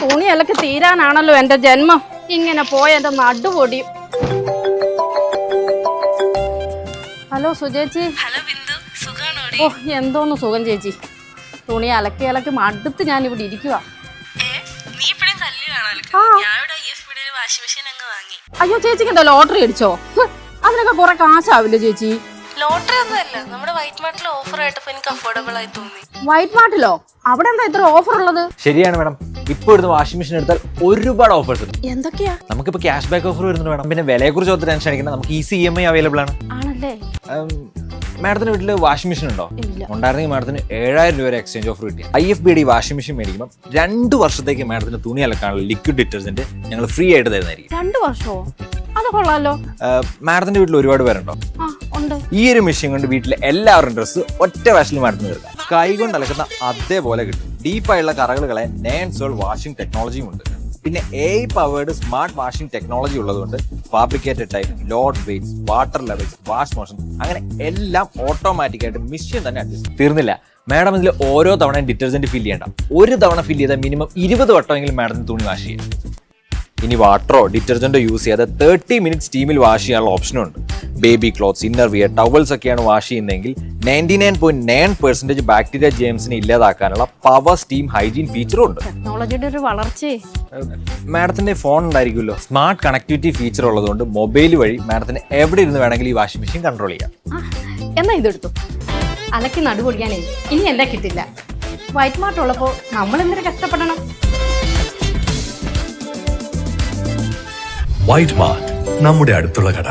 തുണിയലക്ക് തീരാനാണല്ലോ എന്റെ ജന്മം. ഇങ്ങനെ പോയ എന്റെ നടുപൊടിയും. ഹലോ സുചേച്ചി. ഓ എന്തോന്ന് സുഖം ചേച്ചി. തുണി അലക്കി അലക്കി മടുത്ത് ഞാൻ ഇവിടെ ഇരിക്കുക. അയ്യോ ചേച്ചിക്ക് എന്താ ലോട്ടറി അടിച്ചോ? അതിനൊക്കെ കുറെ കാശാവില്ലേ ചേച്ചി? ലോട്ടറി ഒന്നുമല്ല, നമ്മുടെ വൈറ്റ് മാർട്ടിൽ ഓഫർ ആയിട്ടപ്പോ എനിക്ക് അഫോർഡബിൾ ആയി തോന്നി. വൈറ്റ് മാർട്ടിലോ? അവിടെ എന്താ ഇത്ര ഓഫർ ഉള്ളത്? ശരിയാണ് മാഡം. ഇപ്പൊ ഇവിടുന്ന് വാഷിംഗ് മെഷീൻ എടുത്താൽ ഒരുപാട് ഓഫേഴ്സ് ഉണ്ട്. എന്തൊക്കെയാ? നമുക്കിപ്പോ ക്യാഷ് ബാക്ക് ഓഫർ വരുന്നുണ്ട് മാഡം. പിന്നെ വിലയെ കുറിച്ച് ഒത്തിരി ടെൻഷൻ അടിക്കണം. നമുക്ക് ഈസി EMI അവൈലബിൾ ആണ്. ആണല്ലേ? മാഡത്തിന് വീട്ടിൽ വാഷിംഗ് മെഷീൻ ഉണ്ടോ? ഉണ്ടായിരുന്നെങ്കിൽ മാഡത്തിന് 7000 രൂപ എക്സ്ചേഞ്ച് ഓഫർ കിട്ടി. IFB വാഷിംഗ് മെഷീൻ മേടിക്കുമ്പോൾ 2 വർഷത്തേക്ക് മാഡത്തിന് തുണി അലക്കാനുള്ള ലിക്വിഡ് ഡിറ്റർജന്റ് ഞങ്ങൾ ഫ്രീ ആയിട്ട് തരുന്നതായിരിക്കും. 2 വർഷമോ? അത് കൊള്ളാലോ. മാഡത്തിന്റെ വീട്ടിൽ ഒരുപാട് പേരുണ്ടോ? ഈ ഒരു മെഷീൻ കൊണ്ട് വീട്ടിലെ എല്ലാവരും ഡ്രസ്സ് ഒറ്റ വാഷിൽ മാഡത്തിന് തീർക്കാം. കൈ കൊണ്ട് അലക്കുന്ന അതേപോലെ കിട്ടും. ഡീപ്പായുള്ള കറകൾ കളയാൻ നേൻസോൾ വാഷിംഗ് ടെക്നോളജിയും ഉണ്ട്. പിന്നെ AI powered smart washing technology ഉള്ളതുകൊണ്ട് fabricated type, load weights, water levels, wash motion അങ്ങനെ എല്ലാം ഓട്ടോമാറ്റിക് ആയിട്ട് മെഷീൻ തന്നെ അഡ്ജസ്റ്റ്. തീർന്നില്ല, മാഡം ഇതിൽ ഓരോ തവണയും ഡിറ്റർജന്റ് ഫില്ല് ചെയ്യണ്ട. ഒരു തവണ ഫില്ല് ചെയ്താൽ മിനിമം 20 വട്ടമെങ്കിലും മാഡത്തിന് തുണി വാഷ് ചെയ്യാം. ഇനി വാട്ടറോ ഡിറ്റർജന്റോ യൂസ് ചെയ്യാതെ 30 മിനിറ്റ് സ്റ്റീമിൽ വാഷ് ചെയ്യാനുള്ള ഓപ്ഷനും ഉണ്ട്. Baby clothes, inner wear, towels ഒക്കെയാണ് വാഷ് ചെയ്യുന്നതെങ്കിൽ 99.9% ബാക്ടീരിയ ജേംസിനെ ഇല്ലാതാക്കാനുള്ള പവർ സ്റ്റീം ഹൈജീൻ ഫീച്ചറും ഉണ്ട്. ടെക്നോളജിയുടെ ഒരു വളർച്ചയെ മാഡത്തിന്റെ ഫോൺ ഉണ്ടായിരിക്കുമല്ലോ. സ്മാർട്ട് കണക്ടിവിറ്റി ഫീച്ചർ ഉള്ളതുകൊണ്ട് മൊബൈൽ വഴി മാഡത്തിന് എവിടെ ഇരുന്ന് വേണമെങ്കിലും ഈ വാഷിംഗ് മെഷീൻ കൺട്രോൾ ചെയ്യാം. എന്നാ ഇതെടുത്തു. അലക്കി നടുപൊടിക്കാനേ ഇനി എന്താ കിട്ടില്ല. വൈറ്റ് മാർട്ട് ഉള്ളപ്പോ നമ്മൾ എന്തിനു കഷ്ടപ്പെടണം? വൈറ്റ് മാർട്ട്, നമ്മുടെ അടുത്തുള്ള കട.